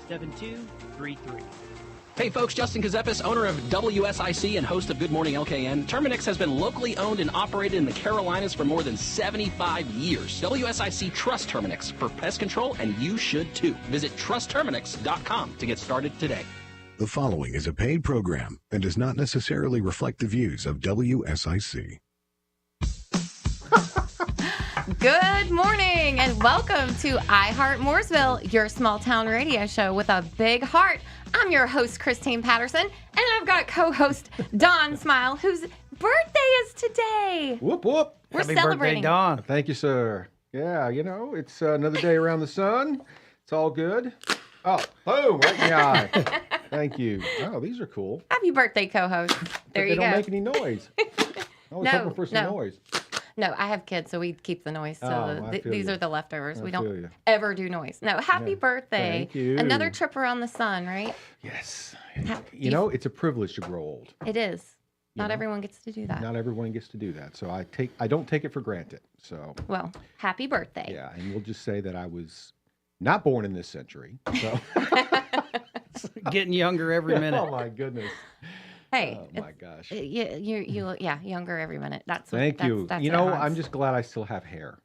7233. Hey folks, Justin Kazepis, owner of WSIC and host of Good Morning LKN. Terminix has been locally owned and operated in the Carolinas for more than 75 years. WSIC trusts Terminix for pest control, and you should too. Visit trustterminix.com to get started today. The following is a paid program and does not necessarily reflect the views of WSIC. Good morning and welcome to Heart Mooresville, your small town radio show with a big heart. I'm your host, Christine Patterson, and I've got co-host Don Smyle, whose birthday is today. Whoop, whoop. We're Happy celebrating. birthday, Don. Thank you, sir. Yeah, you know, it's another day around the sun. It's all good. Oh, boom, right in the eye. Thank you. Oh, these are cool. Happy birthday, co-host. There But you go. They don't make any noise. I was hoping for some noise. No, I have kids, so we keep the noise. So these are the leftovers. We don't ever do noise. No, happy birthday. Thank you. Another trip around the sun, right? Yes. You know, it's a privilege to grow old. It is. Not know? everyone gets to do that. Not everyone gets to do that. So I don't take it for granted. So Well, happy birthday. yeah, and we'll just say that I was not born in this century. So Getting younger every minute. Oh my goodness. Hey. Oh my gosh. You look, younger every minute. That's what, Thank you. That's You it know, has. I'm just glad I still have hair.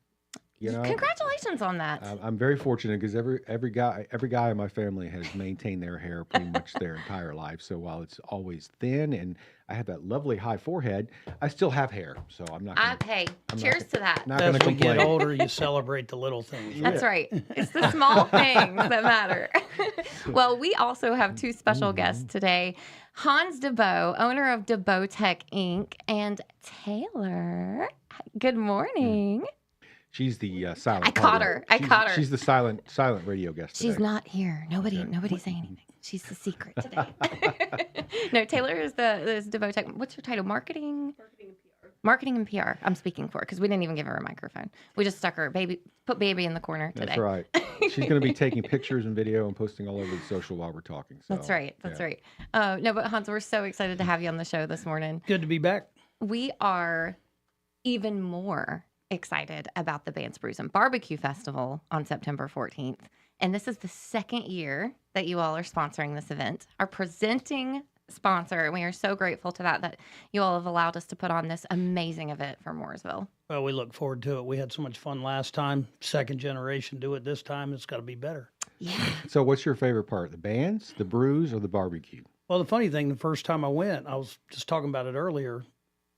You know, Congratulations on that. I'm very fortunate because every guy in my family has maintained their hair pretty much their entire life. So while it's always thin and I have that lovely high forehead, I still have hair. So I'm not. Hey, cheers to that. Not going As to we complain. get older, you celebrate the little things. Right? That's right. It's the small things that matter. Well, we also have two special guests today. Hans deBot, owner of deBot Tech Inc., and Taylor. Good morning. She's the silent. I caught her. She's the silent radio guest. She's today. not here. Nobody's saying anything. She's the secret today. No, Taylor is the deBot Tech. What's her title? Marketing and PR. I'm speaking for because we didn't even give her a microphone. We just stuck her put baby in the corner today. That's right. She's going to be taking pictures and video and posting all over the social while we're talking. So, That's right. No, but Hans, we're so excited to have you on the show this morning. Good to be back. We are even more excited about the Bands Brews and Barbecue Festival on September 14th. And this is the second year that you all are sponsoring this event. Our presenting sponsor, and we are so grateful to that you all have allowed us to put on this amazing event for Mooresville. Well, we look forward to it. We had so much fun last time. Second generation do it this time. It's got to be better. Yeah. So what's your favorite part? The bands, the brews, or the barbecue? Well, the funny thing, the first time I went, I was just talking about it earlier.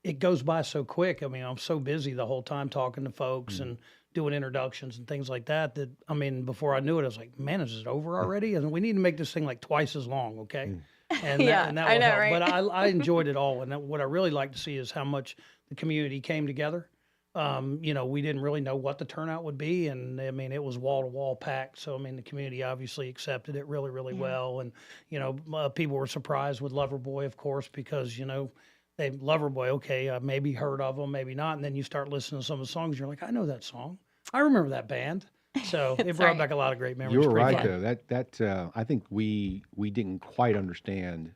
It goes by so quick. I mean, I'm so busy the whole time talking to folks and doing introductions and things like that, I mean, before I knew it, I was like, man, is it over already? And we need to make this thing like twice as long, okay? And Yeah, and that I will know, help. right? But I enjoyed it all. And what I really like to see is how much the community came together. You know, we didn't really know what the turnout would be. And I mean, it was wall to wall packed. So, I mean, the community obviously accepted it really, really well. And, you know, people were surprised with Loverboy, of course, because, you know, they Loverboy, okay, I maybe heard of them, maybe not. And then you start listening to some of the songs, you're like, I know that song. I remember that band. So it brought back a lot of great memories. You were Pretty right, fun. though. That I think we didn't quite understand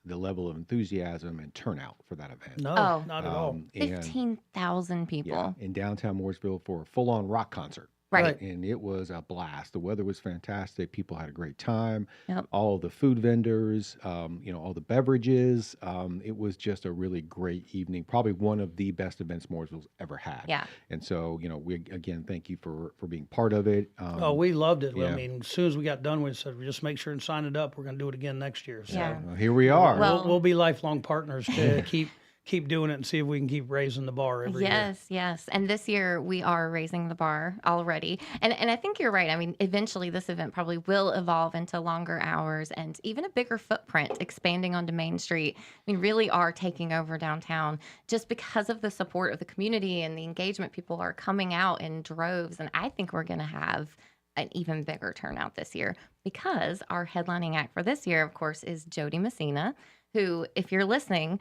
the level of enthusiasm and turnout for that event. No, not at all. And 15,000 people. yeah, in downtown Mooresville for a full-on rock concert. Right. And it was a blast. The weather was fantastic. People had a great time. Yep. All the food vendors, you know, all the beverages. It was just a really great evening. Probably one of the best events Mooresville's ever had. Yeah. And so, you know, we again thank you for being part of it. Oh, we loved it. yeah. I mean, as soon as we got done, we said, just make sure and sign it up. We're going to do it again next year. So Yeah. Here we are. Well- we'll be lifelong partners to keep doing it and see if we can keep raising the bar every year. Yes. And this year we are raising the bar already. And I think you're right. I mean, eventually this event probably will evolve into longer hours and even a bigger footprint, expanding onto Main Street. We really are taking over downtown just because of the support of the community and the engagement. People are coming out in droves. And I think we're going to have an even bigger turnout this year because our headlining act for this year, of course, is Jody Messina, who, if you're listening,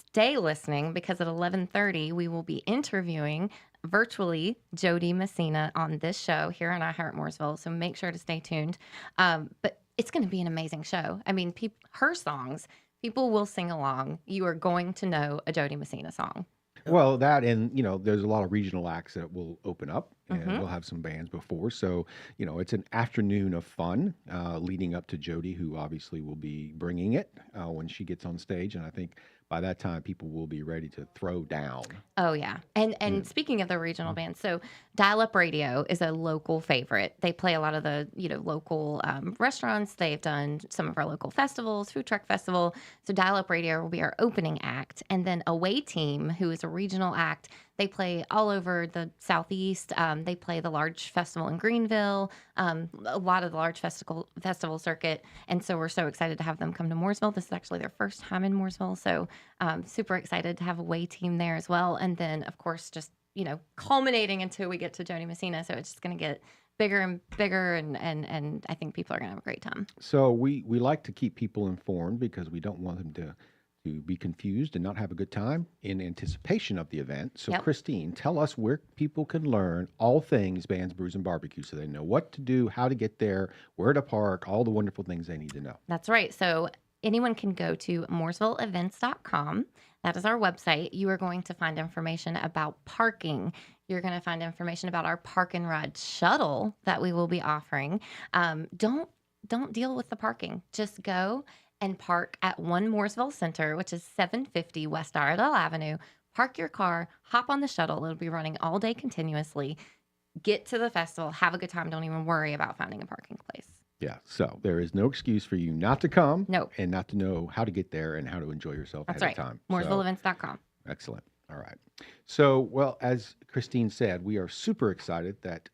stay listening because at 11:30 we will be interviewing virtually Jody Messina on this show here on Heart Mooresville. So make sure to stay tuned. But it's going to be an amazing show. I mean, her songs, people will sing along. You are going to know a Jody Messina song. Well, that and, you know, there's a lot of regional acts that will open up. and we'll have some bands before. So, it's an afternoon of fun leading up to Jody, who obviously will be bringing it when she gets on stage. And I think by that time, people will be ready to throw down. Oh, yeah. And speaking of the regional bands, so Dial Up Radio is a local favorite. They play a lot of the, local restaurants. They've done some of our local festivals, Food Truck Festival. So Dial Up Radio will be our opening act. And then Away Team, who is a regional act, they play all over the Southeast. They play the large festival in Greenville, a lot of the large festival circuit. And so we're so excited to have them come to Mooresville. This is actually their first time in Mooresville. So super excited to have Away Team there as well. And then, of course, just, culminating until we get to Jody Messina. So it's just going to get bigger and bigger. And I think people are going to have a great time. So we like to keep people informed because we don't want them to be confused and not have a good time in anticipation of the event. So Christine, tell us where people can learn all things Bands, Brews, and Barbecue so they know what to do, how to get there, where to park, all the wonderful things they need to know. That's right. So anyone can go to mooresvilleevents.com. That is our website. You are going to find information about parking. You're going to find information about our Park and Ride shuttle that we will be offering. Don't deal with the parking. Just go and park at One Mooresville Center, which is 750 West Iredell Avenue. Park your car, hop on the shuttle. It'll be running all day continuously. Get to the festival, have a good time. Don't even worry about finding a parking place. Yeah, so there is no excuse for you not to come and not to know how to get there and how to enjoy yourself ahead of time. Mooresvilleevents.com. Excellent. All right. So, well, as Christine said, we are super excited that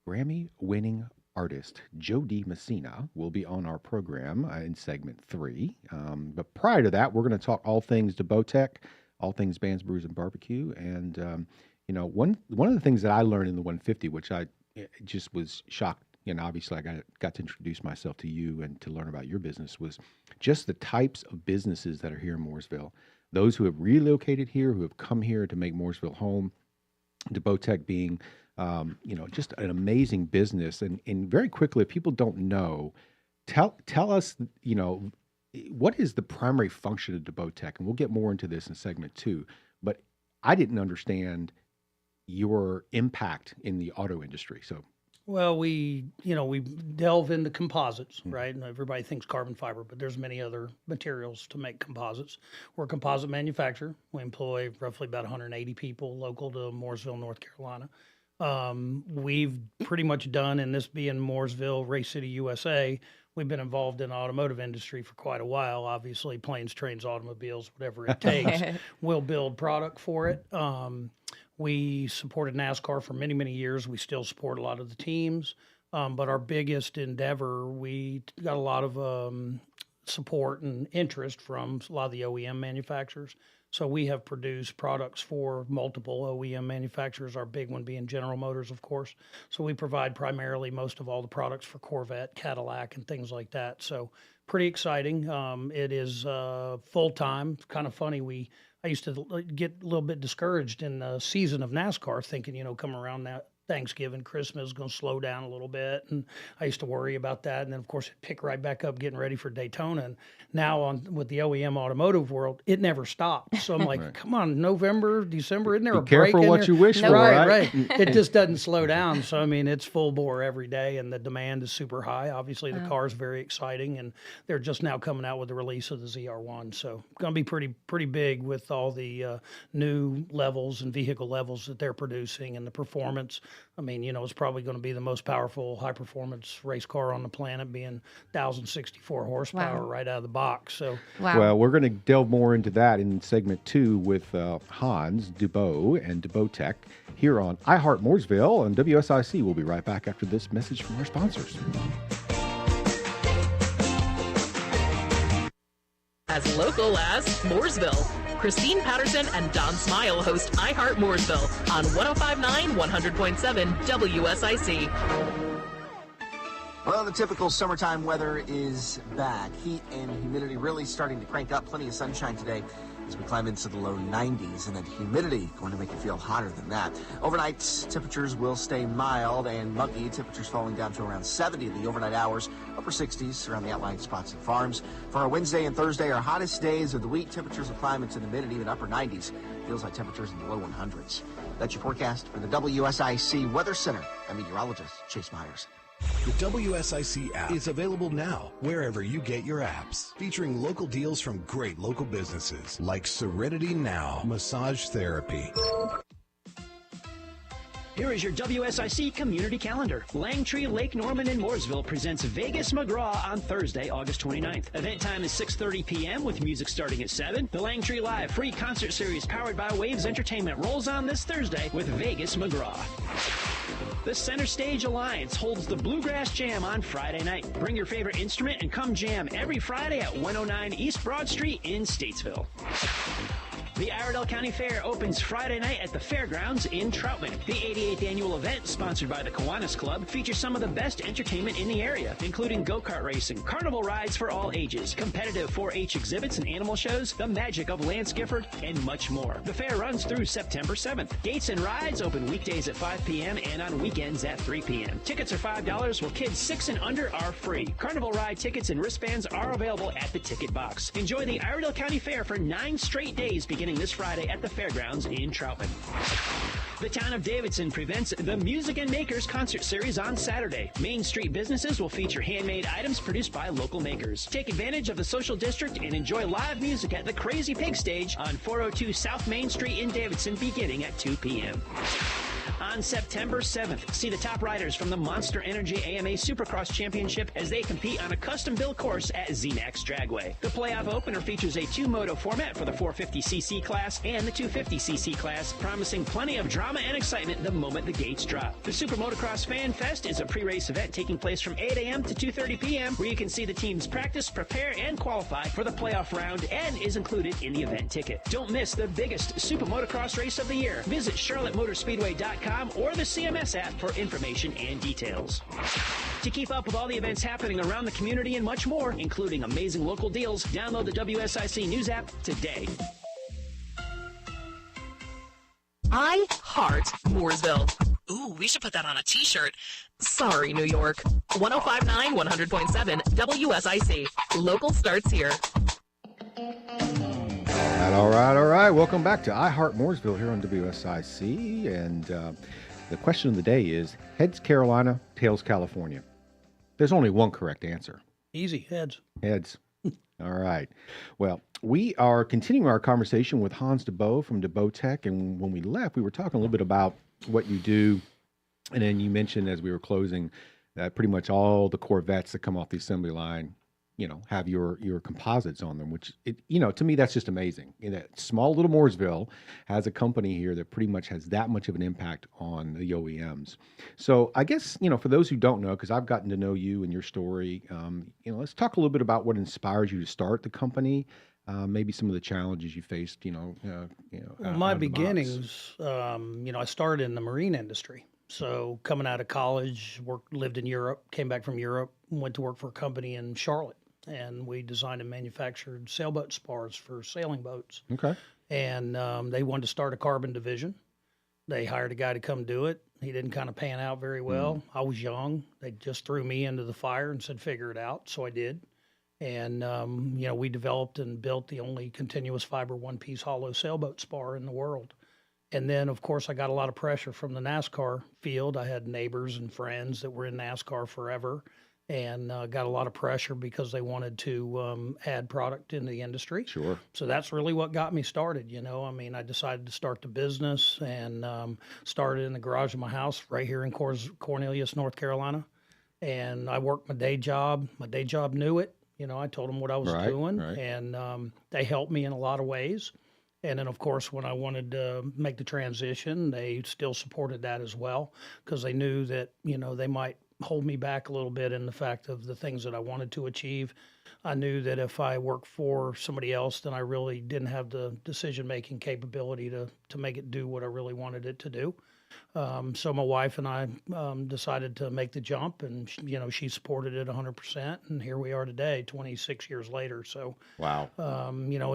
Grammy-winning artist Jody Messina will be on our program in segment 3. But prior to that, we're going to talk all things deBot, all things Bands, Brews, and Barbecue. And, one of the things that I learned in the 150, which I just was shocked, obviously I got to introduce myself to you and to learn about your business, was just the types of businesses that are here in Mooresville. Those who have relocated here, who have come here to make Mooresville home, deBot being just an amazing business. And very quickly, if people don't know, tell us, what is the primary function of deBot? And we'll get more into this in segment 2. But I didn't understand your impact in the auto industry. So, well, we delve into composites, right? And everybody thinks carbon fiber, but there's many other materials to make composites. We're a composite manufacturer. We employ roughly about 180 people local to Mooresville, North Carolina. We've pretty much done, and this being Mooresville, Race City, USA, we've been involved in the automotive industry for quite a while. Obviously, planes, trains, automobiles, whatever it takes, we'll build product for it. We supported NASCAR for many, many years. We still support a lot of the teams. But our biggest endeavor, we got a lot of support and interest from a lot of the OEM manufacturers. So we have produced products for multiple OEM manufacturers, our big one being General Motors, of course. So we provide primarily most of all the products for Corvette, Cadillac, and things like that. So pretty exciting. It is full-time. Kind of funny. I used to get a little bit discouraged in the season of NASCAR, thinking, coming around that Thanksgiving, Christmas is going to slow down a little bit. And I used to worry about that. And then, of course, it pick right back up getting ready for Daytona. And now with the OEM automotive world, it never stops. So I'm like, come on, November, December, isn't there a break in careful what you wish for, right? It just doesn't slow down. So, I mean, it's full bore every day, and the demand is super high. Obviously, the car is very exciting, and they're just now coming out with the release of the ZR1. So going to be pretty big with all the new levels and vehicle levels that they're producing and the performance. I mean, it's probably going to be the most powerful high-performance race car on the planet, being 1,064 horsepower right out of the box. So, well, we're going to delve more into that in segment 2 with Hans deBot and deBot here on iHeart Mooresville and WSIC. We'll be right back after this message from our sponsors. As local as Mooresville. Christine Patterson and Don Smyle host iHeart Mooresville on 105.9, 100.7 WSIC. Well, the typical summertime weather is back. Heat and humidity really starting to crank up. Plenty of sunshine today as we climb into the low 90s, and that humidity going to make you feel hotter than that. Overnight, temperatures will stay mild and muggy. Temperatures falling down to around 70 in the overnight hours, upper 60s around the outlying spots and farms. For our Wednesday and Thursday, our hottest days of the week, temperatures will climb into the mid and even upper 90s. Feels like temperatures in the low 100s. That's your forecast for the WSIC Weather Center. I'm meteorologist Chase Myers. The WSIC app is available now wherever you get your apps, featuring local deals from great local businesses like Serenity Now Massage Therapy. Here is your WSIC community calendar. Langtree, Lake Norman, and Mooresville presents Vegas McGraw on Thursday, August 29th. Event time is 6:30 p.m. with music starting at 7. The Langtree Live free concert series powered by Waves Entertainment rolls on this Thursday with Vegas McGraw. The Center Stage Alliance holds the Bluegrass Jam on Friday night. Bring your favorite instrument and come jam every Friday at 109 East Broad Street in Statesville. The Iredell County Fair opens Friday night at the Fairgrounds in Troutman. The 88th annual event, sponsored by the Kiwanis Club, features some of the best entertainment in the area, including go-kart racing, carnival rides for all ages, competitive 4-H exhibits and animal shows, the magic of Lance Gifford, and much more. The fair runs through September 7th. Gates and rides open weekdays at 5 p.m. and on weekends at 3 p.m. Tickets are $5, while kids 6 and under are free. Carnival ride tickets and wristbands are available at the ticket box. Enjoy the Iredell County Fair for 9 straight days beginning this Friday at the Fairgrounds in Troutman. The town of Davidson presents the Music and Makers concert series on Saturday. Main Street businesses will feature handmade items produced by local makers. Take advantage of the social district and enjoy live music at the Crazy Pig Stage on 402 South Main Street in Davidson beginning at 2 p.m. On September 7th, see the top riders from the Monster Energy AMA Supercross Championship as they compete on a custom-built course at ZMAX Dragway. The playoff opener features a two-moto format for the 450cc class and the 250cc class, promising plenty of drama and excitement the moment the gates drop. The Super Motocross Fan Fest is a pre-race event taking place from 8 a.m. to 2:30 p.m. where you can see the teams practice, prepare, and qualify for the playoff round and is included in the event ticket. Don't miss the biggest Super Motocross race of the year. Visit CharlotteMotorspeedway.com or the CMS app for information and details. To keep up with all the events happening around the community and much more, including amazing local deals, download the WSIC News app today. I Heart Mooresville. Ooh, we should put that on a t-shirt. Sorry, New York. 105.9, 100.7, WSIC. Local starts here. All right. Welcome back to I Heart Mooresville here on WSIC. And the question of the day is, heads Carolina, tails California? There's only one correct answer. Easy, heads. Heads. All right. Well, we are continuing our conversation with Hans deBot from deBot Tech. And when we left, we were talking a little bit about what you do. And then you mentioned as we were closing that pretty much all the Corvettes that come off the assembly line, have your composites on them, which, to me, that's just amazing. That small little Mooresville has a company here that pretty much has that much of an impact on the OEMs. So I guess, for those who don't know, because I've gotten to know you and your story, let's talk a little bit about what inspires you to start the company, maybe some of the challenges you faced, Well, my beginnings, I started in the marine industry. So coming out of college, lived in Europe, came back from Europe, went to work for a company in Charlotte. And we designed and manufactured sailboat spars for sailing boats. Okay. And they wanted to start a carbon division. They hired a guy to come do it. He didn't kind of pan out very well. I was young. They just threw me into the fire and said, figure it out. So I did. And, we developed and built the only continuous fiber one-piece hollow sailboat spar in the world. And then, of course, I got a lot of pressure from the NASCAR field. I had neighbors and friends that were in NASCAR forever. And got a lot of pressure because they wanted to add product in the industry. Sure. So that's really what got me started. I decided to start the business and started in the garage of my house right here in Cornelius, North Carolina. And I worked my day job. My day job knew it. I told them what I was doing. Right. And they helped me in a lot of ways. And then, of course, when I wanted to make the transition, they still supported that as well because they knew that, they might hold me back a little bit in the fact of the things that I wanted to achieve. I knew that if I worked for somebody else, then I really didn't have the decision-making capability to make it do what I really wanted it to do. So my wife and I decided to make the jump, and she supported it 100%, and here we are today, 26 years later. So Wow.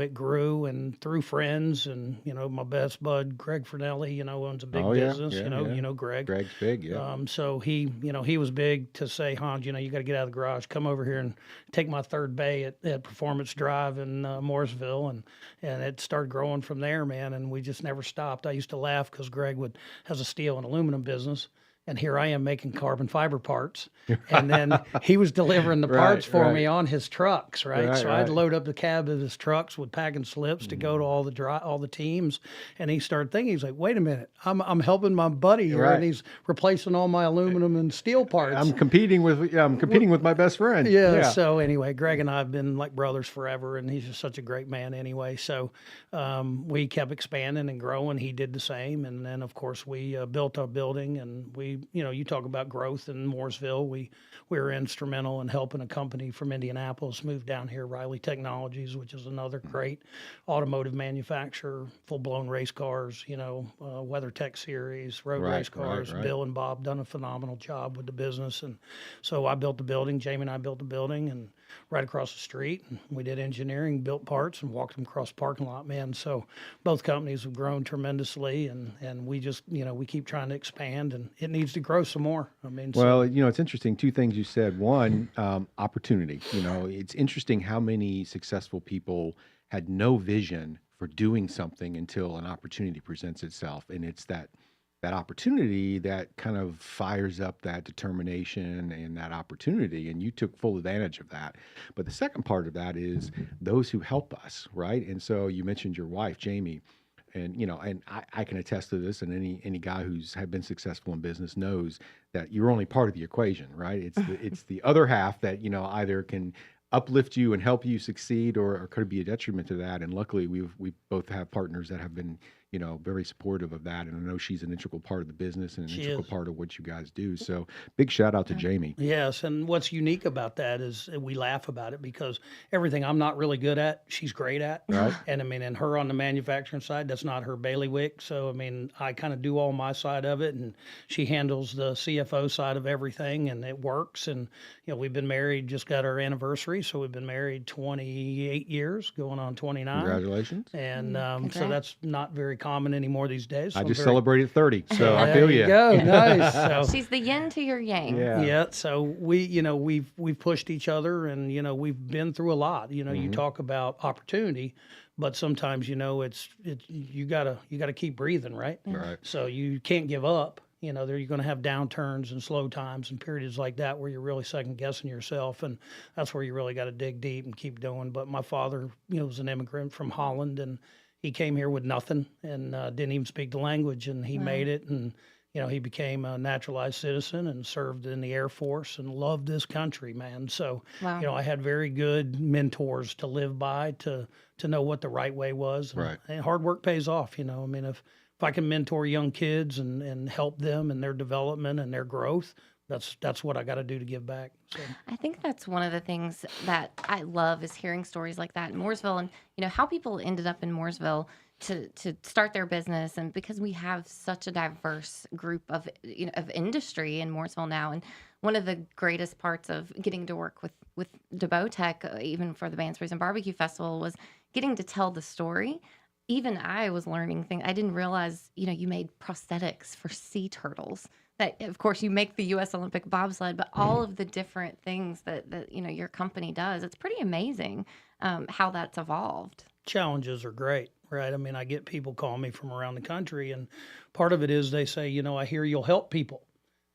it grew, and through friends, and my best bud Greg Fernelli, owns a big Oh, yeah, business. yeah, You yeah. know Greg. Greg's big, yeah. So he was big to say, Hans, you got to get out of the garage, come over here and take my third bay at Performance Drive in Mooresville, and it started growing from there, man. And we just never stopped. I used to laugh because Greg has a steel and aluminum business. And here I am making carbon fiber parts. And then he was delivering the parts for me on his trucks, right? So I'd load up the cab of his trucks with packing slips to go to all the teams. And he started thinking, he's like, wait a minute, I'm helping my buddy here, and he's replacing all my aluminum and steel parts. I'm competing with my best friend. Yeah. So anyway, Greg and I have been like brothers forever, and he's just such a great man anyway. So we kept expanding and growing. He did the same. And then, of course, we built our building, and you talk about growth in Mooresville. We were instrumental in helping a company from Indianapolis move down here, Riley Technologies, which is another great automotive manufacturer, full-blown race cars, WeatherTech series, road race cars. Right. Bill and Bob done a phenomenal job with the business. And so I built the building. Jamie and I built the building, and right across the street, and we did engineering, built parts, and walked them across the parking lot, man. So both companies have grown tremendously, and we just, we keep trying to expand, and it needs to grow some more. I mean, well, it's interesting. Two things you said. One, opportunity. It's interesting how many successful people had no vision for doing something until an opportunity presents itself, and it's that opportunity that kind of fires up that determination and that opportunity, and you took full advantage of that. But the second part of that is those who help us, right? And so you mentioned your wife, Jamie, and and I can attest to this, and any guy who's been successful in business knows that you're only part of the equation, right? It's the other half that either can uplift you and help you succeed, or could be a detriment to that. And luckily, we both have partners that have been very supportive of that. And I know she's an integral part of the business and an integral part of what you guys do. So big shout out to Jamie. Yes. And what's unique about that is we laugh about it because everything I'm not really good at, she's great at. Right. And and her on the manufacturing side, that's not her bailiwick. So, I kind of do all my side of it, and she handles the CFO side of everything, and it works. And, we've been married, just got our anniversary. So we've been married 28 years, going on 29. Congratulations. And so that's not very common anymore these days. So I just celebrated 30, so I feel you. There you go. Nice. So, She's the yin to your yang. yeah. So we've pushed each other, and we've been through a lot. You talk about opportunity, but sometimes it's you gotta keep breathing, right? Right. So you can't give up. You're going to have downturns and slow times and periods like that where you're really second guessing yourself, and that's where you really got to dig deep and keep doing. But my father, was an immigrant from Holland, and he came here with nothing and didn't even speak the language, and he made it, and he became a naturalized citizen and served in the Air Force and loved this country, man. So I had very good mentors to live by to know what the right way was. And, right. And hard work pays off. If I can mentor young kids and help them in their development and their growth, that's what I got to do to give back. So. I think that's one of the things that I love is hearing stories like that in Mooresville, and how people ended up in Mooresville to start their business, and because we have such a diverse group of of industry in Mooresville now. And one of the greatest parts of getting to work with deBot, even for the Bands, Brews, and Barbecue Festival, was getting to tell the story. Even I was learning things. I didn't realize, you made prosthetics for sea turtles. That, of course, you make the U.S. Olympic bobsled, but all of the different things that your company does, it's pretty amazing how that's evolved. Challenges are great, right? I get people call me from around the country, and part of it is they say, I hear you'll help people.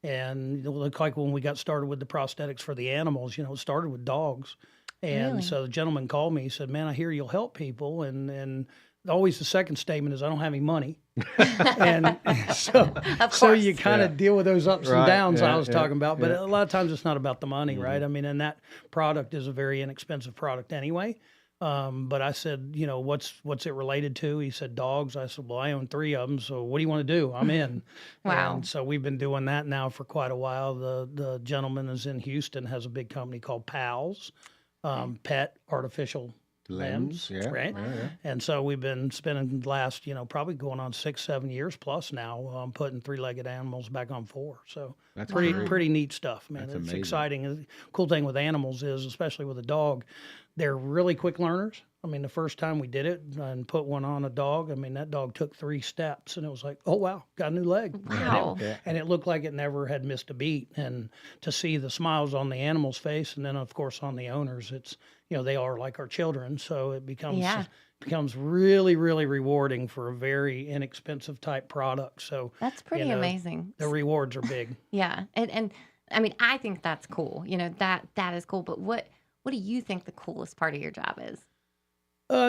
And like when we got started with the prosthetics for the animals, it started with dogs. And Really? So the gentleman called me, he said, man, I hear you'll help people. And always the second statement is, I don't have any money. And so you kind of deal with those ups and downs I was talking about. But a lot of times it's not about the money, right? And that product is a very inexpensive product anyway. But I said, what's it related to? He said, dogs. I said, well, I own 3 of them. So what do you want to do? I'm in. Wow. And so we've been doing that now for quite a while. The gentleman is in Houston, has a big company called PALS, Pet Artificial limbs, yeah, right? yeah. And so we've been spending the last, probably going on 6-7 years plus now, putting 3-legged animals back on 4. So That's pretty great. pretty neat stuff, man. That's It's amazing. exciting. The cool thing with animals is, especially with a dog, they're really quick learners. I mean, the first time we did it and put one on a dog, I mean, that dog took 3 steps and it was like, oh, wow, got a new leg. Wow. And it looked like it never had missed a beat. And to see the smiles on the animal's face and then, of course, on the owners, it's, they are like our children. So it becomes really, really rewarding for a very inexpensive type product. So That's pretty amazing. The rewards are big. Yeah. And I mean, I think that's cool. That is cool. But what do you think the coolest part of your job is?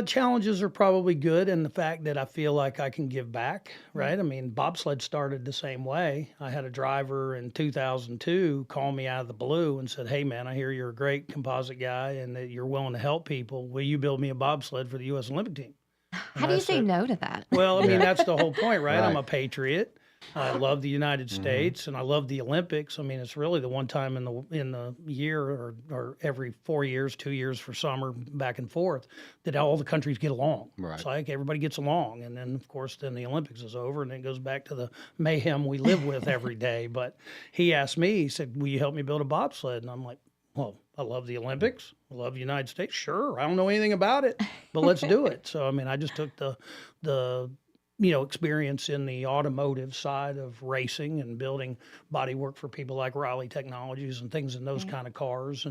Challenges are probably good, and the fact that I feel like I can give back, right? I mean, bobsled started the same way. I had a driver in 2002 call me out of the blue and said, hey, man, I hear you're a great composite guy and that you're willing to help people. Will you build me a bobsled for the U.S. Olympic team? How do you say no to that? Well, I mean, that's the whole point, right? I'm Right. a patriot. I love the United States and I love the Olympics. I mean, it's really the one time in the year or every 4 years, 2 years for summer, back and forth, that all the countries get along. Right. It's like everybody gets along. And then, of course, then the Olympics is over and it goes back to the mayhem we live with every day. But he asked me, he said, will you help me build a bobsled? And I'm like, well, I love the Olympics. I love the United States. Sure. I don't know anything about it, but let's do it. So, I mean, I just took the experience in the automotive side of racing and building bodywork for people like Riley Technologies and things in those kind of cars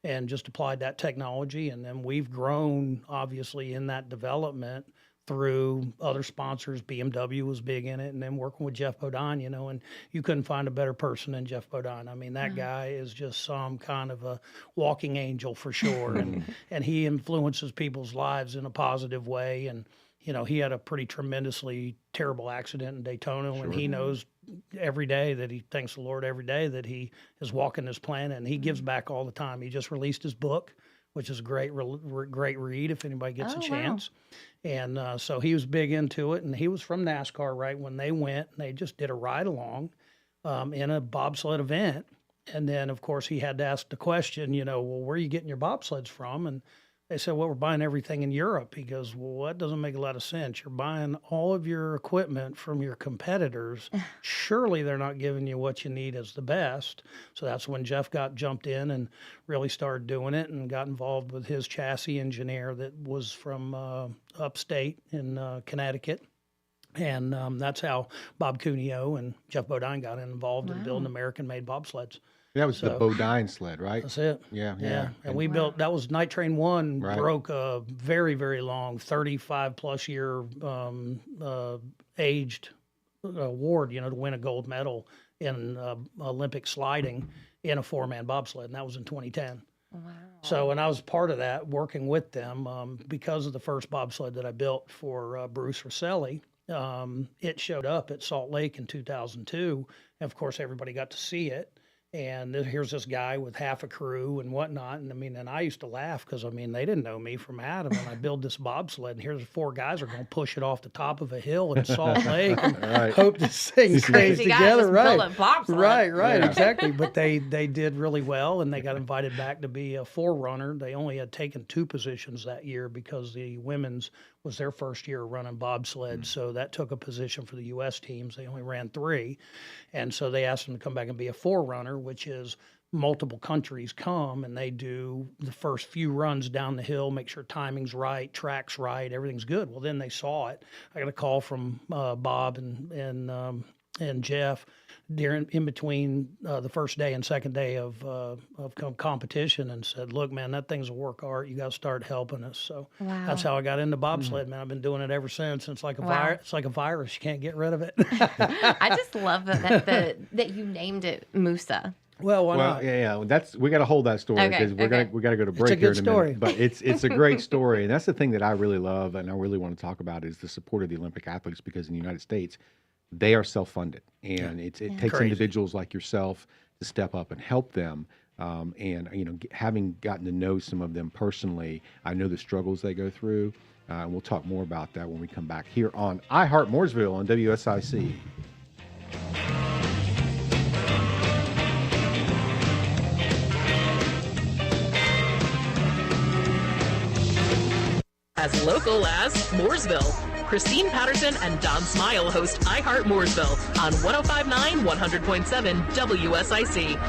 and just applied that technology. And then we've grown, obviously, in that development through other sponsors. BMW was big in it, and then working with Jeff Bodine, and you couldn't find a better person than Jeff Bodine. I mean, that guy is just some kind of a walking angel for sure. and he influences people's lives in a positive way. And he had a pretty tremendously terrible accident in Daytona, and he knows every day that he thanks the Lord every day that he is walking this planet, and he gives back all the time. He just released his book, which is a great read if anybody gets a chance. Wow. And so he was big into it, and he was from NASCAR right when they went, and they just did a ride along in a bobsled event. And then, of course, he had to ask the question, well, where are you getting your bobsleds from? And they said, well, we're buying everything in Europe. He goes, well, that doesn't make a lot of sense. You're buying all of your equipment from your competitors. Surely they're not giving you what you need as the best. So that's when Jeff jumped in and really started doing it and got involved with his chassis engineer that was from upstate in Connecticut. And that's how Bob Cuneo and Jeff Bodine got involved in building American-made bobsleds. That was the Bodine sled, right? That's it. Yeah. And we built, that was Night Train 1, broke a very, very long, 35-plus year aged award, to win a gold medal in Olympic sliding in a 4-man bobsled, and that was in 2010. Wow. So, and I was part of that, working with them because of the first bobsled that I built for Bruce Rosselli. It showed up at Salt Lake in 2002, and of course everybody got to see it. And here's this guy with half a crew and whatnot. And and I used to laugh because, they didn't know me from Adam. And I build this bobsled, and here's 4 guys are going to push it off the top of a hill in Salt Lake and hope this thing stays together. Right, Yeah. Exactly. But they did really well, and they got invited back to be a forerunner. They only had taken 2 positions that year because the women's was their first year running bobsled. So that took a position for the U.S. teams. They only ran 3. And so they asked them to come back and be a forerunner, which is multiple countries come and they do the first few runs down the hill, make sure timing's right, track's right, everything's good. Well, then they saw it. I got a call from Bob and Jeff in between the first day and second day of competition and said, look, man, that thing's a work of art. You got to start helping us. So that's how I got into bobsled, man. I've been doing it ever since. It's like a virus. It's like a virus. You can't get rid of it. I just love that you named it Musa. Well, why not? Yeah. We got to hold that story because we got to go to break here in a minute. But it's a great story, and that's the thing that I really love, and I really want to talk about is the support of the Olympic athletes because in the United States, they are self-funded, and it takes individuals like yourself to step up and help them. And having gotten to know some of them personally, I know the struggles they go through. And we'll talk more about that when we come back here on Heart Mooresville on WSIC. as local as Mooresville. Christine Patterson and Don Smyle host iHeart Mooresville on 105.9 100.7 WSIC.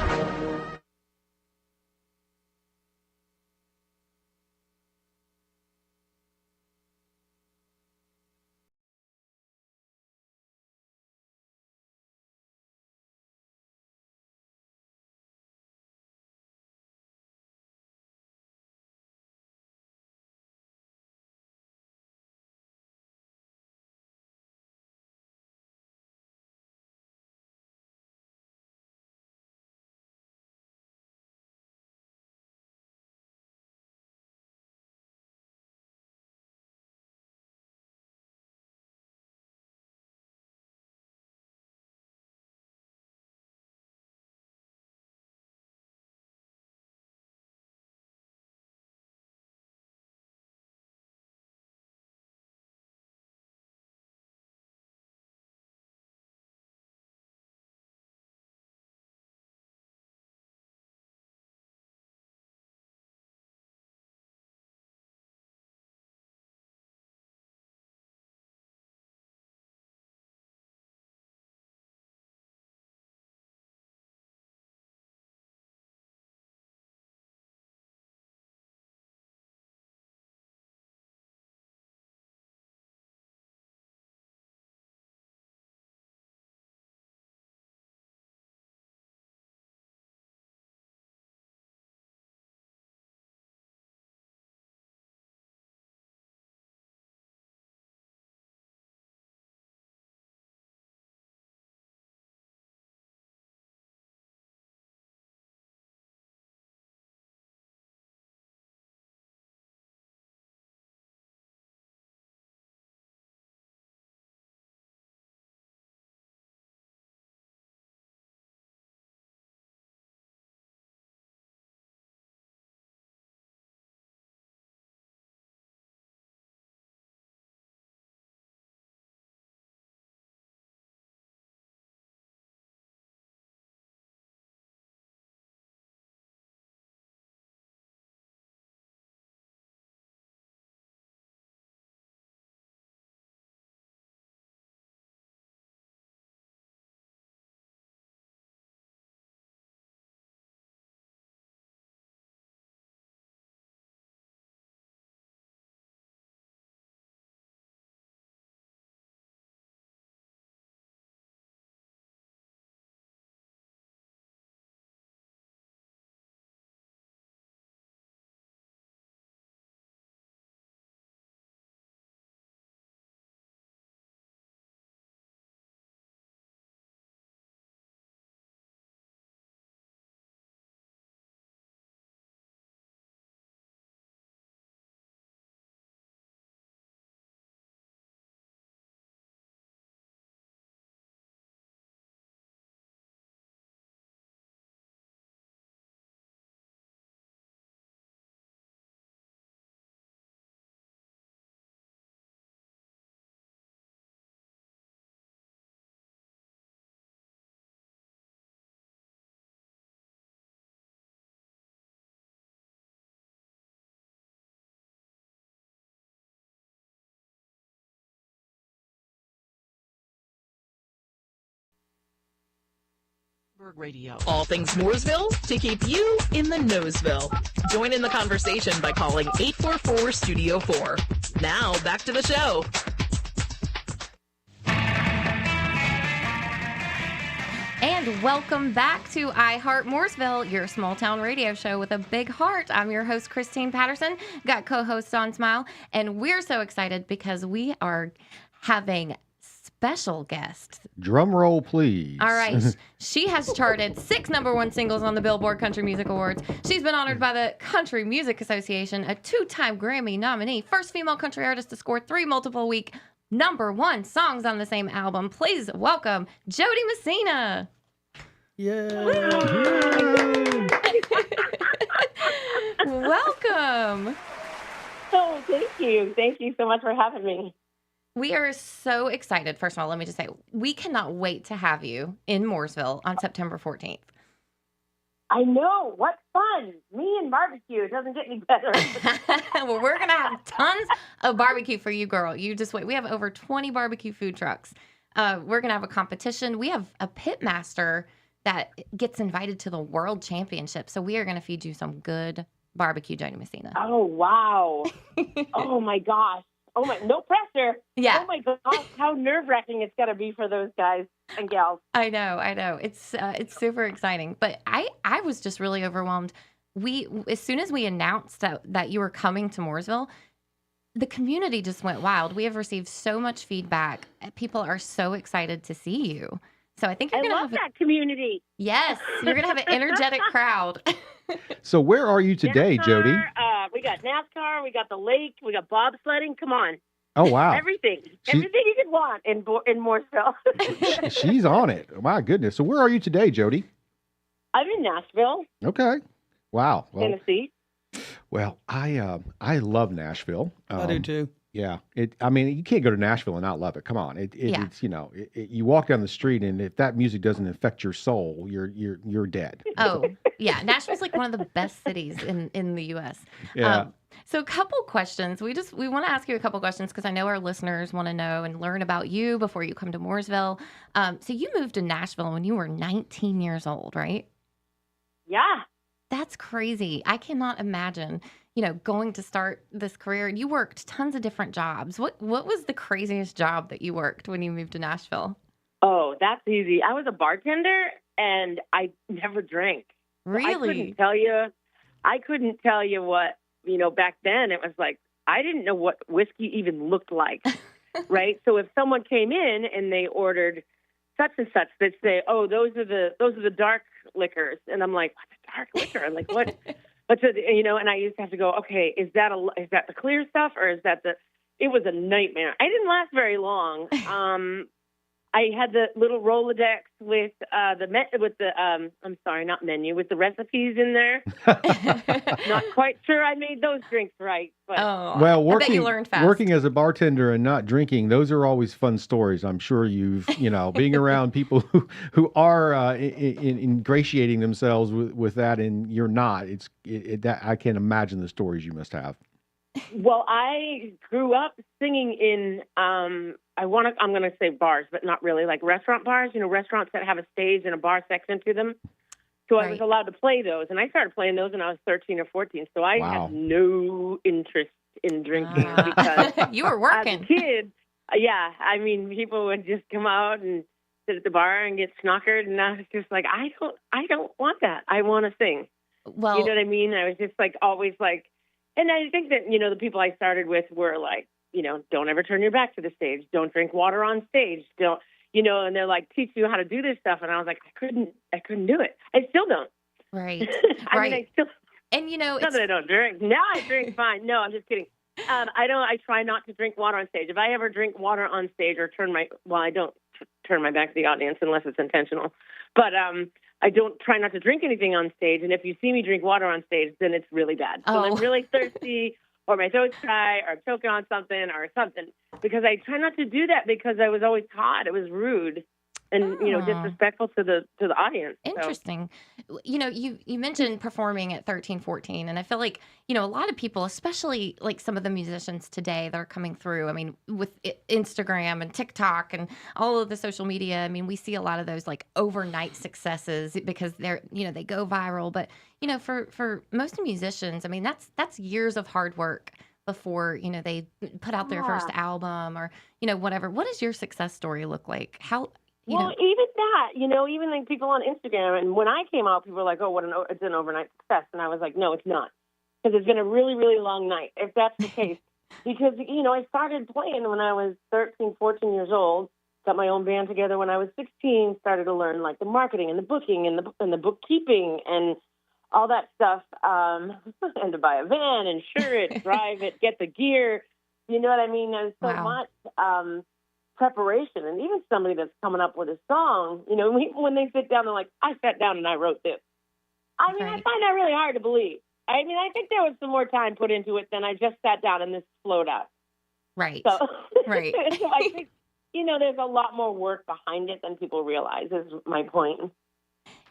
Radio. All things Mooresville to keep you in the Noseville. Join in the conversation by calling 844-STUDIO-4. Now, back to the show. And welcome back to iHeart Mooresville, your small town radio show with a big heart. I'm your host, Christine Patterson. Got co-host Don Smyle, and we're so excited because we are having special guest. Drum roll, please. All right. She has charted 6 #1 singles on the Billboard Country Music Awards. She's been honored by the Country Music Association, a 2-time Grammy nominee, first female country artist to score 3 multiple-week #1 songs on the same album. Please welcome Jody Messina. Yeah. Welcome. Oh, thank you. Thank you so much for having me. We are so excited. First of all, let me just say, we cannot wait to have you in Mooresville on September 14th. I know. What fun. Me and barbecue. It doesn't get any better. Well, we're going to have tons of barbecue for you, girl. You just wait. We have over 20 barbecue food trucks. We're going to have a competition. We have a pit master that gets invited to the world championship. So we are going to feed you some good barbecue, Jody Messina. Oh, wow. Oh, my gosh. Oh, my, no pressure. Yeah. Oh, my gosh. How nerve-wracking it's got to be for those guys and gals. I know. It's super exciting. But I was just really overwhelmed. As soon as we announced that you were coming to Mooresville, the community just went wild. We have received so much feedback. People are so excited to see you. So I think you're going to have that community. Yes, you're going to have an energetic crowd. So where are you today, NASCAR, Jody? We got NASCAR, we got the lake, we got bobsledding. Come on. Oh, wow. Everything you could want in Mooresville. She's on it. My goodness. So where are you today, Jody? I'm in Nashville, Okay. Wow. Well, Tennessee. well, I love Nashville. I do too. Yeah. I mean, you can't go to Nashville and not love it. Come on. Yeah. It's, you walk down the street and if that music doesn't affect your soul, you're dead. Oh, yeah. Nashville's like one of the best cities in the U.S. Yeah. So a couple questions. We want to ask you a couple questions because I know our listeners want to know and learn about you before you come to Mooresville. So you moved to Nashville when you were 19 years old, right? Yeah. That's crazy. I cannot imagine, going to start this career. You worked tons of different jobs. What was the craziest job that you worked when you moved to Nashville? Oh, that's easy. I was a bartender and I never drank. Really? I couldn't tell you what, back then it was like, I didn't know what whiskey even looked like, right? So if someone came in and they ordered such and such, they'd say, oh, those are the dark liquors. And I'm like, what's a dark liquor? I'm like, what? And I used to have to go, okay, is that the clear stuff or is that it was a nightmare. I didn't last very long. I had the little Rolodex with with the recipes in there. Not quite sure I made those drinks right, but Well, I bet you learned fast. working as a bartender and not drinking, those are always fun stories. I'm sure you've, being around people who are ingratiating themselves with that, and you're not. That I can't imagine the stories you must have. Well, I grew up singing in I'm going to say bars, but not really, like restaurant bars, restaurants that have a stage and a bar section to them. So I was allowed to play those, and I started playing those when I was 13 or 14. So I had no interest in drinking because you were working. As a kid, people would just come out and sit at the bar and get snockered, and I was just like, I don't want that. I want to sing. Well, you know what I mean? I was just like always like. And I think that, the people I started with were like, don't ever turn your back to the stage. Don't drink water on stage. Don't, and they're like, teach you how to do this stuff. And I was like, I couldn't do it. I still don't. Right. I still, and not that I don't drink. Now I drink fine. No, I'm just kidding. I try not to drink water on stage. If I ever drink water on stage or I don't turn my back to the audience unless it's intentional. But, I don't try not to drink anything on stage. And if you see me drink water on stage, then it's really bad. So I'm really thirsty or my throat's dry or I'm choking on something because I try not to do that because I was always taught it was rude and, disrespectful to the audience. Interesting. So. You mentioned performing at 13, 14, and I feel like, a lot of people, especially like some of the musicians today that are coming through, with Instagram and TikTok and all of the social media, we see a lot of those like overnight successes because they're, they go viral. But, for most musicians, that's years of hard work before, they put out their first album or, whatever. What does your success story look like? Even that, even like people on Instagram. And when I came out, people were like, oh, it's an overnight success. And I was like, no, it's not. Because it's been a really, really long night, if that's the case. Because, I started playing when I was 13, 14 years old, got my own band together when I was 16, started to learn like the marketing and the booking and the bookkeeping and all that stuff. And to buy a van, insure it, drive it, get the gear. You know what I mean? There's so much preparation, and even somebody that's coming up with a song, when they sit down, they're like, I sat down and I wrote this. I find that really hard to believe. I think there was some more time put into it than I just sat down and this flowed out. Right. So, right. So I think, there's a lot more work behind it than people realize is my point.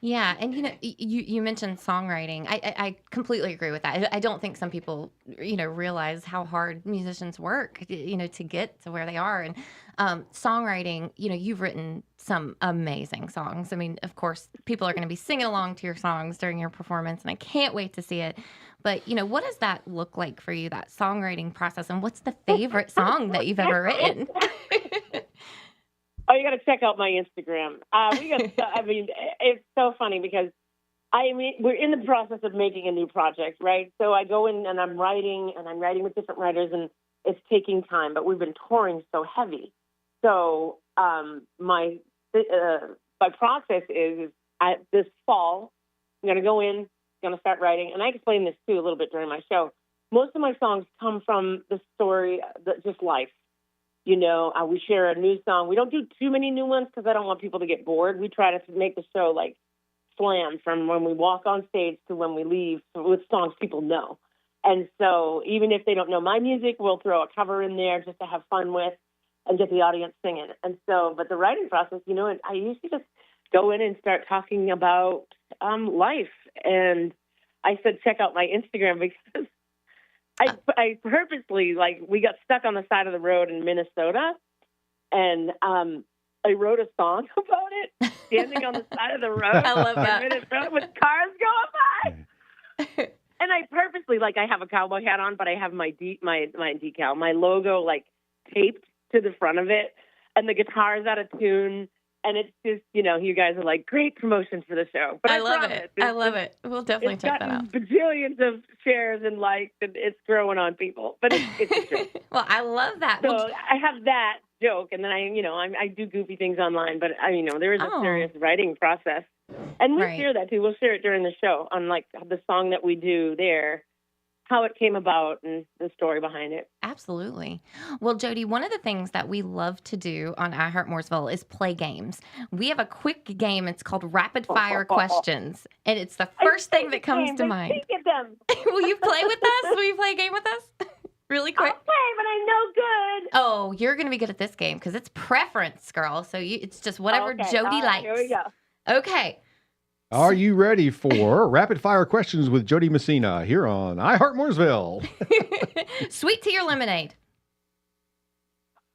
Yeah, and you mentioned songwriting. I completely agree with that. I don't think some people realize how hard musicians work to get to where they are. And songwriting, you've written some amazing songs. I mean, of course, people are going to be singing along to your songs during your performance, and I can't wait to see it. But what does that look like for you, that songwriting process, and what's the favorite song that you've ever written? Oh, you got to check out my Instagram. It's so funny because we're in the process of making a new project, right? So I go in and I'm writing with different writers, and it's taking time. But we've been touring so heavy, so my process is this fall I'm going to go in, going to start writing, and I explain this too a little bit during my show. Most of my songs come from the story, just life. We share a new song. We don't do too many new ones because I don't want people to get bored. We try to make the show like slam from when we walk on stage to when we leave with songs people know. And so even if they don't know my music, we'll throw a cover in there just to have fun with and get the audience singing. And so, but the writing process, I usually just go in and start talking about life. And I said, check out my Instagram because I purposely, we got stuck on the side of the road in Minnesota, and I wrote a song about it, standing on the side of the road. I love that. Minnesota with cars going by. And I purposely, I have a cowboy hat on, but I have my decal, my logo, taped to the front of it, and the guitar's out of tune. And it's just, you guys are like, great promotion for the show. But I love it. I love it. We'll definitely check that out. Bajillions of shares and likes, and it's growing on people. But it's true. Well, I love that. So I have that joke, and then I do goofy things online. But there is a serious writing process, and we share that too. We'll share it during the show on the song that we do there, how it came about and the story behind it. Absolutely. Well, Jody, one of the things that we love to do on I Heart Mooresville is play games. We have a quick game. It's called Rapid Fire Questions, and it's the first thing that comes to mind. I think of them. Will you play with us? Will you play a game with us? Really quick? I'll play, but I'm no good. Oh, you're going to be good at this game because it's preference, girl. So it's just whatever Jody likes. Here we go. Okay. Are you ready for rapid fire questions with Jody Messina here on I Heart Mooresville? Sweet tea or lemonade?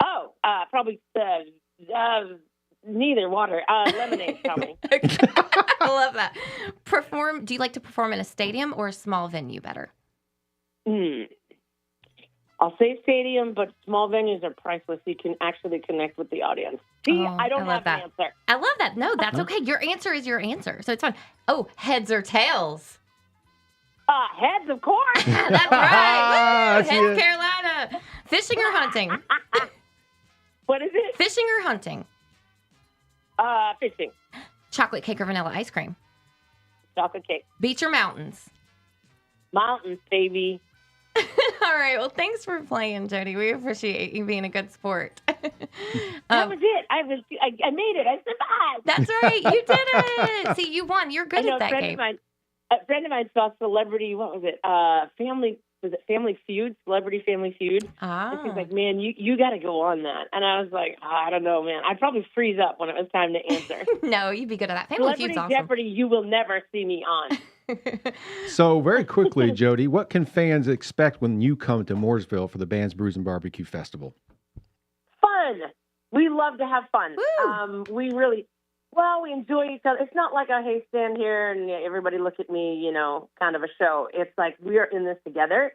Oh, probably neither. Water. Lemonade, probably. I love that. Do you like to perform in a stadium or a small venue better? I'll say stadium, but small venues are priceless. You can actually connect with the audience. See, I don't have an answer. I love that. No, that's okay. Your answer is your answer, so it's fine. Oh, heads or tails? Heads, of course. That's right. Heads, Carolina. Fishing or hunting? What is it? Fishing or hunting? Fishing. Chocolate cake or vanilla ice cream? Chocolate cake. Beach or mountains? Mountains, baby. All right. Well, thanks for playing, Jody. We appreciate you being a good sport. That was it. I made it. I survived. That's right. You did it. See, you won. You're good at that game. A friend of mine saw Celebrity. What was it? Family Feud? Celebrity Family Feud. And she's like, man, you got to go on that. And I was like, I don't know, man. I'd probably freeze up when it was time to answer. No, you'd be good at that. Family Feud's awesome. Jeopardy, you will never see me on. So very quickly, Jody, what can fans expect when you come to Mooresville for the Bands, Brews, and Barbecue Festival? Fun. We love to have fun. We enjoy each other. It's not like hey, stand here and everybody look at me, kind of a show. It's like we are in this together.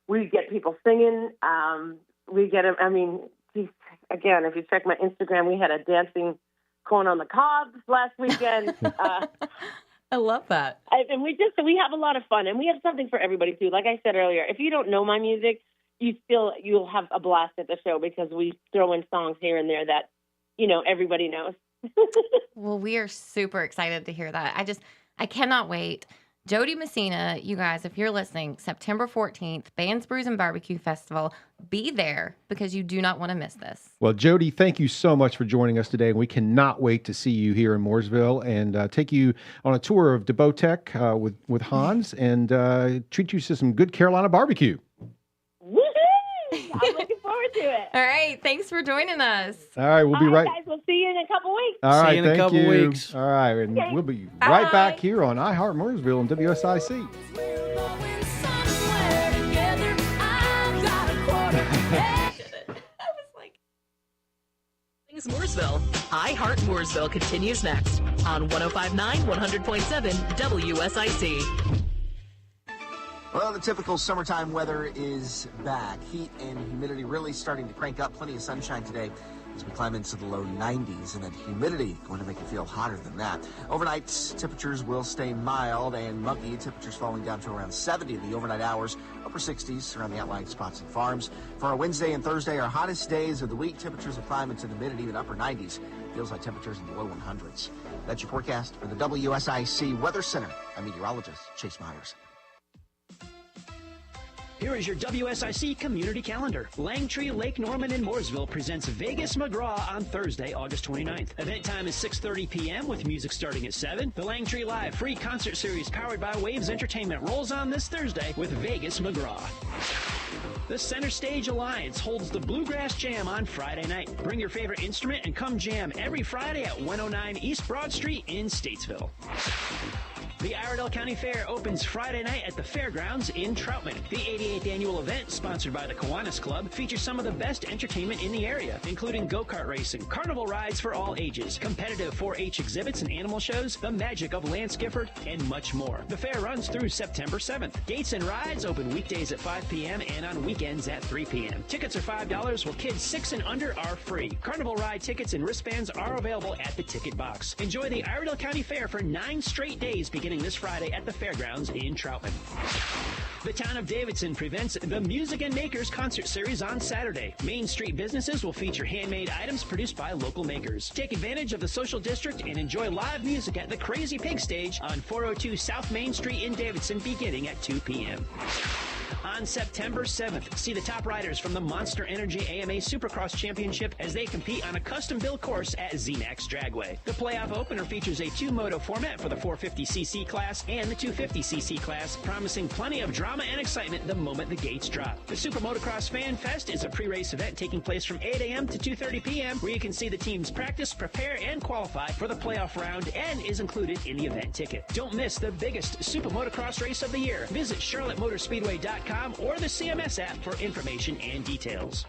We get people singing. Again, if you check my Instagram, we had a dancing corn on the cob last weekend. I love that. And we have a lot of fun, and we have something for everybody too. Like I said earlier, if you don't know my music, you'll have a blast at the show because we throw in songs here and there that, everybody knows. Well, we are super excited to hear that. I cannot wait. Jody Messina, you guys, if you're listening, September 14th, Bands, Brews, and Barbecue Festival. Be there because you do not want to miss this. Well, Jody, thank you so much for joining us today. And we cannot wait to see you here in Mooresville and take you on a tour of deBot with Hans and treat you to some good Carolina barbecue. Woohoo! I'm looking forward to it. All right. Thanks for joining us. All right, we'll be All right. right, guys. We'll see you in a couple weeks. All right, See you in a thank couple you. weeks. All right, and Okay. we'll be right back Bye. here on iHeart Mooresville and WSIC. Things Mooresville. Heart Mooresville continues next on 105.9, 100.7 WSIC. Well, the typical summertime weather is back. Heat and humidity really starting to crank up. Plenty of sunshine today as we climb into the low 90s, and that humidity going to make it feel hotter than that. Overnight, temperatures will stay mild and muggy. Temperatures falling down to around 70 in the overnight hours, upper 60s around the outlying spots and farms. For our Wednesday and Thursday, our hottest days of the week, temperatures will climb into the mid and even upper 90s. Feels like temperatures in the low 100s. That's your forecast for the WSIC Weather Center. I'm meteorologist Chase Myers. Here is your WSIC community calendar. Langtree, Lake Norman, and Mooresville presents Vegas McGraw on Thursday, August 29th. Event time is 6:30 p.m. with music starting at 7. The Langtree Live free concert series powered by Waves Entertainment rolls on this Thursday with Vegas McGraw. The Center Stage Alliance holds the Bluegrass Jam on Friday night. Bring your favorite instrument and come jam every Friday at 109 East Broad Street in Statesville. The Iredell County Fair opens Friday night at the Fairgrounds in Troutman. The 88th annual event, sponsored by the Kiwanis Club, features some of the best entertainment in the area, including go-kart racing, carnival rides for all ages, competitive 4-H exhibits and animal shows, the magic of Lance Gifford, and much more. The fair runs through September 7th. Gates and rides open weekdays at 5 p.m. and on weekends at 3 p.m. Tickets are $5, while kids 6 and under are free. Carnival ride tickets and wristbands are available at the ticket box. Enjoy the Iredell County Fair for 9 straight days beginning this Friday at the Fairgrounds in Troutman. The town of Davidson presents the Music and Makers concert series on Saturday. Main Street businesses will feature handmade items produced by local makers. Take advantage of the social district and enjoy live music at the Crazy Pig Stage on 402 South Main Street in Davidson beginning at 2 p.m. On September 7th, see the top riders from the Monster Energy AMA Supercross Championship as they compete on a custom-built course at ZMAX Dragway. The playoff opener features a two-moto format for the 450cc class and the 250cc class, promising plenty of drama and excitement the moment the gates drop. The Super Motocross Fan Fest is a pre-race event taking place from 8 a.m. to 2:30 p.m. where you can see the teams practice, prepare, and qualify for the playoff round and is included in the event ticket. Don't miss the biggest Super Motocross race of the year. Visit CharlotteMotorspeedway.com or the CMS app for information and details.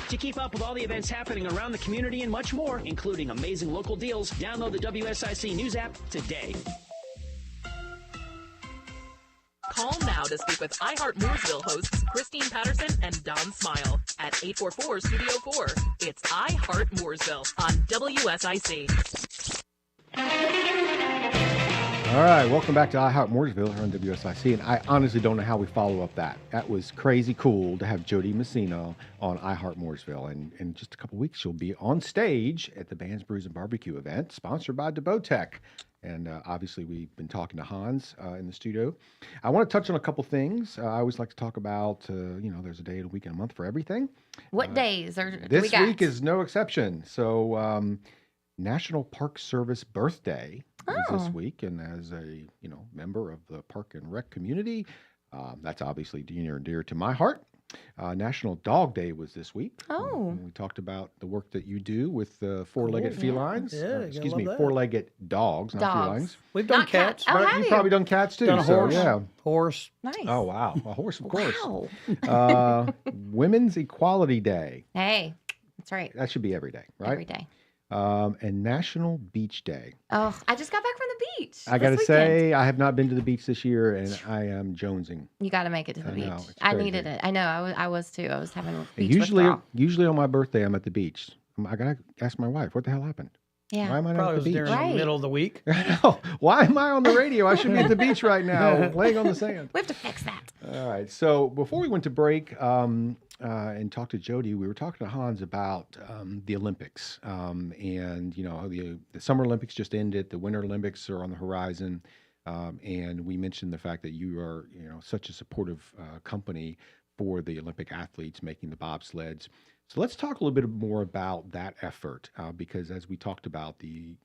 To keep up with all the events happening around the community and much more, including amazing local deals, download the WSIC News app today. Call now to speak with iHeart Mooresville hosts Christine Patterson and Don Smyle at 844-STUDIO-4. It's iHeart Mooresville on WSIC. All right, welcome back to iHeart Mooresville here on WSIC, and I honestly don't know how we follow up that. That was crazy cool to have Jody Messina on iHeart Mooresville, and in just a couple weeks she'll be on stage at the Bands, Brews, and Barbecue event, sponsored by deBot. And obviously we've been talking to Hans in the studio. I want to touch on a couple things. I always like to talk about, there's a day, a week, and a month for everything. What days are this we got? week is no exception. So National Park Service Birthday is this week, and as a member of the Park and Rec community, that's obviously near and dear to my heart. National Dog Day was this week. Oh. We talked about the work that you do with four-legged felines. Yeah, you Excuse gotta me, love that. four-legged dogs, not felines. We've done Not cats. cats. Oh, Right, have you've you? probably done cats too. Done a so, horse. yeah. Horse. Nice. Oh wow, a horse, of course. Wow. Women's Equality Day. Hey, that's right. That should be every day, right? Every day. And National Beach Day. Oh, I just got back from the beach. I this got to weekend. say, I have not been to the beach this year, and I am jonesing. You got to make it to the I beach. know, it's I crazy. needed it. I know. I was too. I was having a beach Usually withdrawal. on my birthday, I'm at the beach. I got to ask my wife, what the hell happened? Yeah. Why am I not Probably at was the beach? during the Right. middle of the week. I know. Why am I on the radio? I should be at the beach right now, laying on the sand. We have to fix that. All right. So before we went to break and talked to Jody, we were talking to Hans about the Olympics. And, the Summer Olympics just ended. The Winter Olympics are on the horizon. And we mentioned the fact that you are, such a supportive company for the Olympic athletes making the bobsleds. So let's talk a little bit more about that effort, because as we talked about, the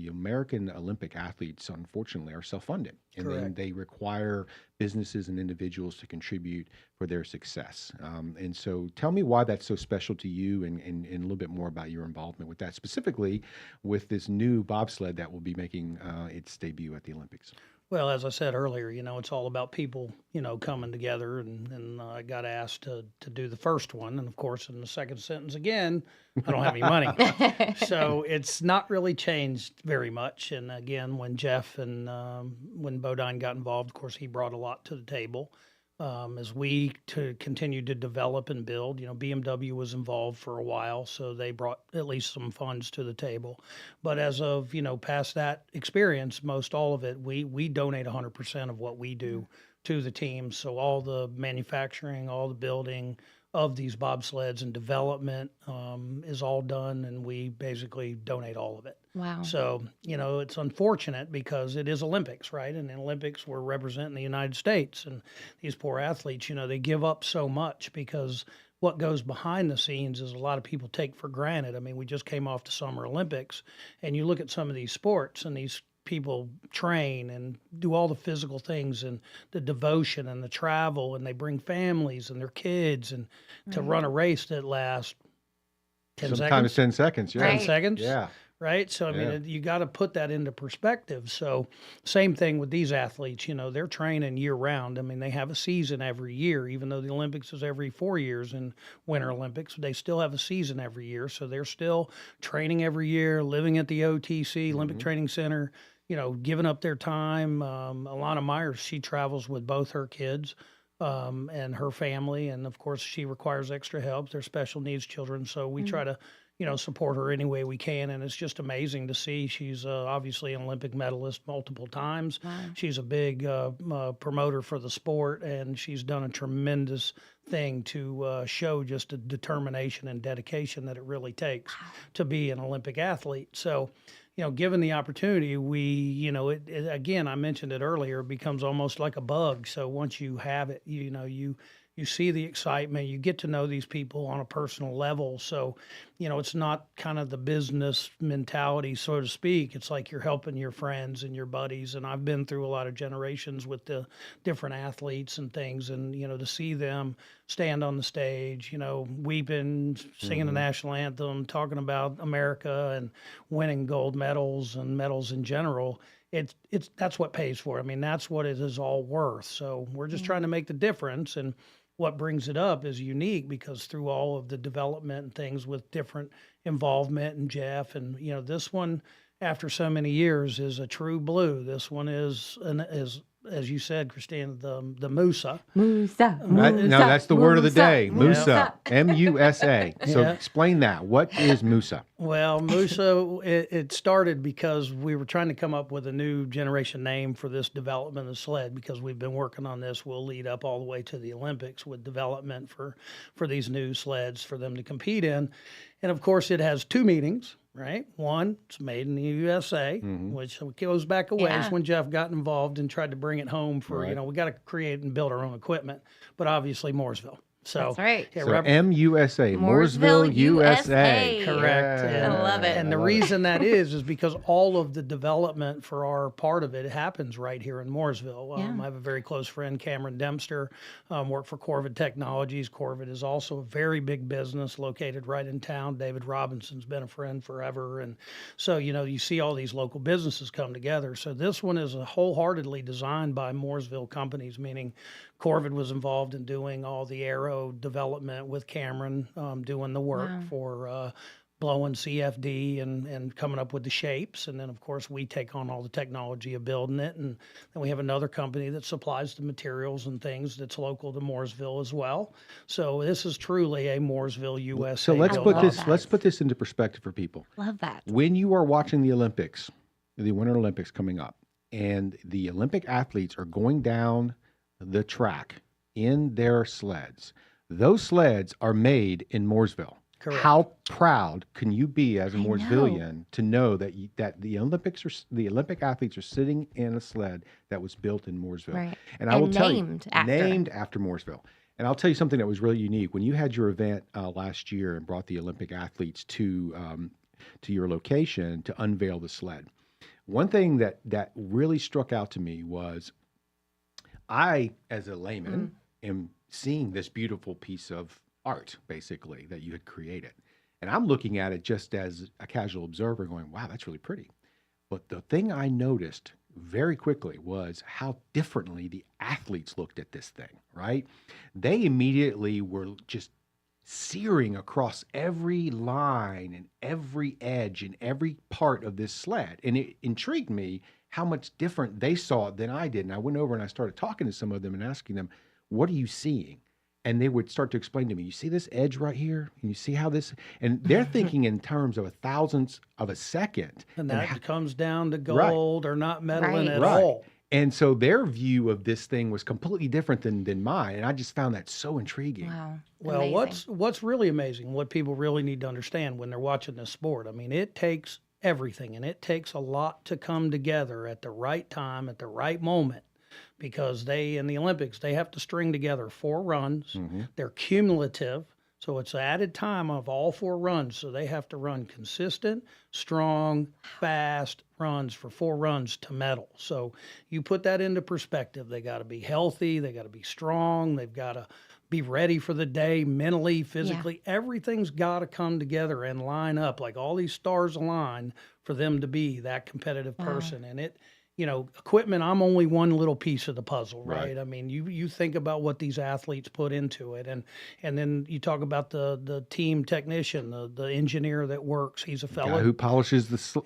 American Olympic athletes unfortunately are self-funded, and then they require businesses and individuals to contribute for their success. And so, tell me why that's so special to you, and a little bit more about your involvement with that, specifically with this new bobsled that will be making its debut at the Olympics. Well, as I said earlier, it's all about people, coming together, and I got asked to do the first one. And of course, in the second sentence again, I don't have any money. So it's not really changed very much. And again, when Jeff and when Bodine got involved, of course, he brought a lot to the table. As we continued to develop and build, BMW was involved for a while, so they brought at least some funds to the table. But as of, past that experience, most all of it, we donate 100% of what we do to the team. So all the manufacturing, all the building of these bobsleds and development is all done, and we basically donate all of it. Wow. So, it's unfortunate because it is Olympics, right? And in Olympics, we're representing the United States, and these poor athletes, they give up so much because what goes behind the scenes is a lot of people take for granted. I mean, we just came off the Summer Olympics, and you look at some of these sports, and these people train and do all the physical things and the devotion and the travel, and they bring families and their kids and to run a race that lasts 10 Sometimes seconds. 10 seconds, yeah. 10 seconds? Yeah. Right? So, I mean, you got to put that into perspective. So, same thing with these athletes, they're training year round. I mean, they have a season every year, even though the Olympics is every 4 years in Winter Olympics, they still have a season every year. So, they're still training every year, living at the OTC, Olympic Training Center, giving up their time. Alana Myers, she travels with both her kids and her family. And of course, she requires extra help. They're special needs children. So, we try to support her any way we can. And it's just amazing to see. She's obviously an Olympic medalist multiple times. Wow. She's a big promoter for the sport, and she's done a tremendous thing to show just a determination and dedication that it really takes to be an Olympic athlete. So, given the opportunity, we, again, I mentioned it earlier, it becomes almost like a bug. So once you have it, you see the excitement, you get to know these people on a personal level. So, it's not kind of the business mentality, so to speak. It's like you're helping your friends and your buddies. And I've been through a lot of generations with the different athletes and things. And, to see them stand on the stage, weeping, singing the national anthem, talking about America and winning gold medals and medals in general. It's that's what pays for it. I mean, that's what it is all worth. So we're just trying to make the difference. And what brings it up is unique because through all of the development and things with different involvement and Jeff and, this one after so many years is a true blue. This one is as you said, Christine, the Musa. Musa. No, that's the word of the day. Musa. Musa. M-U-S-A. So explain that. What is Musa? Well, Musa, it started because we were trying to come up with a new generation name for this development of sled because we've been working on this. We'll lead up all the way to the Olympics with development for these new sleds for them to compete in. And of course, it has two meanings. Right. One, it's made in the USA, which goes back a ways when Jeff got involved and tried to bring it home for, we got to create and build our own equipment, but obviously Mooresville. So that's right. Yeah, so M-U-S-A, Mooresville, USA. Correct. Yeah. I love it. And the reason that is because all of the development for our part of it happens right here in Mooresville. I have a very close friend, Cameron Dempster, worked for Corvid Technologies. Corvid is also a very big business located right in town. David Robinson's been a friend forever. And so, you see all these local businesses come together. So this one is wholeheartedly designed by Mooresville companies, meaning Corvid was involved in doing all the aero development with Cameron, doing the work for blowing CFD and coming up with the shapes. And then, of course, we take on all the technology of building it. And then we have another company that supplies the materials and things that's local to Mooresville as well. So this is truly a Mooresville, USA. So let's put this into perspective for people. Love that. When you are watching the Olympics, the Winter Olympics coming up, and the Olympic athletes are going down the track in their sleds, those sleds are made in Mooresville. Correct. How proud can you be as a Mooresvillian to know that the Olympic athletes are sitting in a sled that was built in Mooresville? Right. And I will tell you, named after named after Mooresville. And I'll tell you something that was really unique. When you had your event last year and brought the Olympic athletes to your location to unveil the sled, one thing that really struck out to me was I, as a layman, am seeing this beautiful piece of art, basically, that you had created. And I'm looking at it just as a casual observer going, wow, that's really pretty. But the thing I noticed very quickly was how differently the athletes looked at this thing, right? They immediately were just searing across every line and every edge and every part of this sled. And it intrigued me how much different they saw it than I did. And I went over and I started talking to some of them and asking them, what are you seeing? And they would start to explain to me, you see this edge right here? And you see how this, and they're thinking in terms of a thousandth of a second. And that comes down to gold or not meddling at Right. all. And so their view of this thing was completely different than mine. And I just found that so intriguing. Wow. Well, Amazing. what's really amazing, what people really need to understand when they're watching this sport, I mean, it takes everything, and it takes a lot to come together at the right time, at the right moment, because in the Olympics, they have to string together 4 runs. They're cumulative, so it's added time of all 4 runs. So they have to run consistent, strong, fast runs for 4 runs to medal. So you put that into perspective. They got to be healthy. They got to be strong. They've got to be ready for the day mentally, physically. Everything's got to come together and line up, like all these stars align for them to be that competitive person. And equipment, I'm only one little piece of the puzzle, right? I mean, you think about what these athletes put into it, and then you talk about the team technician, the engineer that works. He's a fellow Guy who polishes the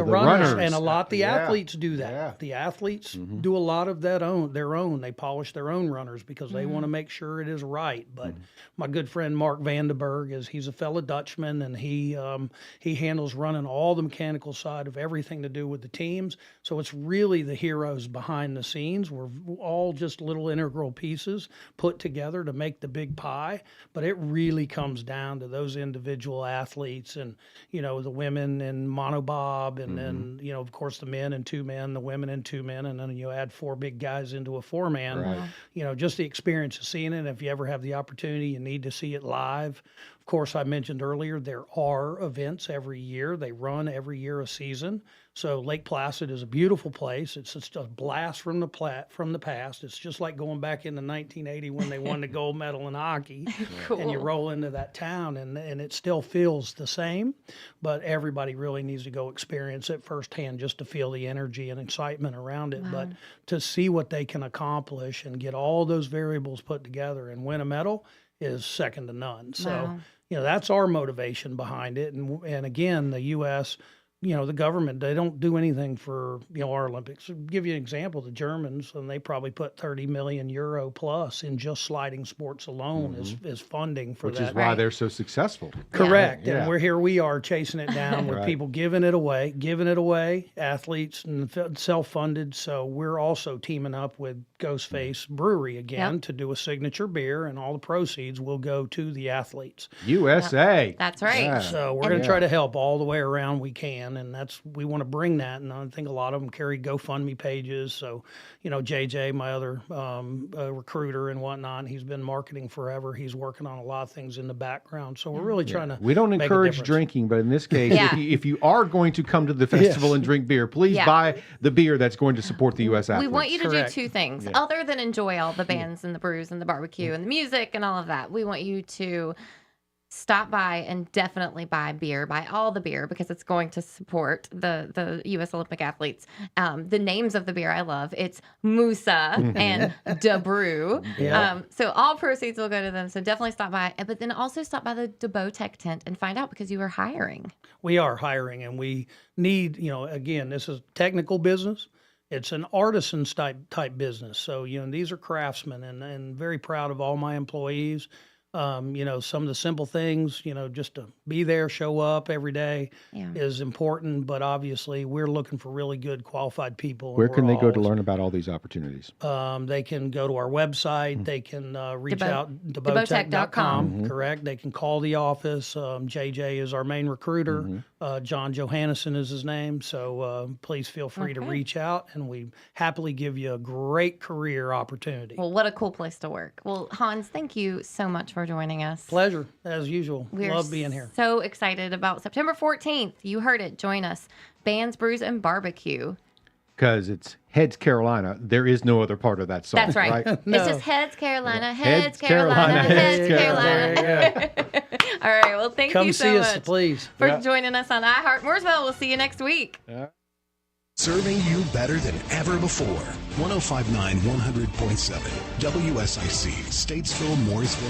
runners, runners. and a lot of the athletes do that. Yeah. The athletes do a lot of their own. They polish their own runners because they want to make sure it is right. But my good friend Mark Vandenberg he's a fellow Dutchman, and he handles running all the mechanical side of everything to do with the teams. So it's really the heroes behind the scenes. We're all just little integral pieces put together to make the big pie, but it really comes down to those individual athletes, and the women in monobob, and then of course the men and 2 men, the women and 2 men, and then you add 4 big guys into a 4-man. Just the experience of seeing it. If you ever have the opportunity, you need to see it live. Of course, I mentioned earlier, there are events every year. They run every year a season. So Lake Placid is a beautiful place. It's just a blast from the past. It's just like going back into 1980 when they won the gold medal in hockey. Cool. And you roll into that town, and it still feels the same. But everybody really needs to go experience it firsthand just to feel the energy and excitement around it. But to see what they can accomplish and get all those variables put together and win a medal is second to none. So, that's our motivation behind it. And again, the U.S., the government, they don't do anything for, our Olympics. To give you an example, the Germans, and they probably put 30 million euro plus in just sliding sports alone as funding for Which that. is why they're so successful. Correct. Yeah. And here we are chasing it down with people giving it away, athletes, and self-funded. So we're also teaming up with Ghostface Brewery again to do a signature beer, and all the proceeds will go to the athletes. USA. That's right. Yeah. So we're going to try to help all the way around we can, and we want to bring that. And I think a lot of them carry GoFundMe pages. So, JJ, my other recruiter and whatnot, he's been marketing forever. He's working on a lot of things in the background. So we're really trying to. We don't make a encourage difference. drinking, but in this case, if you are going to come to the festival and drink beer, please buy the beer that's going to support the U.S. athletes. We want you to Correct. do 2 things other than enjoy all the bands and the brews and the barbecue and the music and all of that. We want you to stop by and definitely buy beer, buy all the beer, because it's going to support the U.S. Olympic athletes. The names of the beer I love. It's Musa and deBrew. So all proceeds will go to them. So definitely stop by. But then also stop by the deBot Tech tent and find out, because you are hiring. We are hiring, and we need, again, this is technical business. It's an artisan type business. So, these are craftsmen, and very proud of all my employees. Some of the simple things, just to be there, show up every day is important. But obviously, we're looking for really good, qualified people. Where can they go to learn about all these opportunities? They can go to our website. They can reach out, deBotech.com, correct? They can call the office. JJ is our main recruiter. John Johannesson is his name. So please feel free to reach out, and we happily give you a great career opportunity. Well, what a cool place to work. Well, Hans, thank you so much for joining us. Pleasure, as usual. We're Love being here. So excited about September 14th. You heard it. Join us. Bands, Brews, and Barbecue. Because it's Heads Carolina. There is no other part of that song. That's right. No. It's just Heads Carolina, Heads Heads Carolina, Carolina, Heads Heads Carolina. All right. Well, thank Come you so see much us, please. for joining us on iHeart Mooresville. We'll see you next week. Serving you better than ever before. 105.9, 100.7. WSIC, Statesville, Mooresville.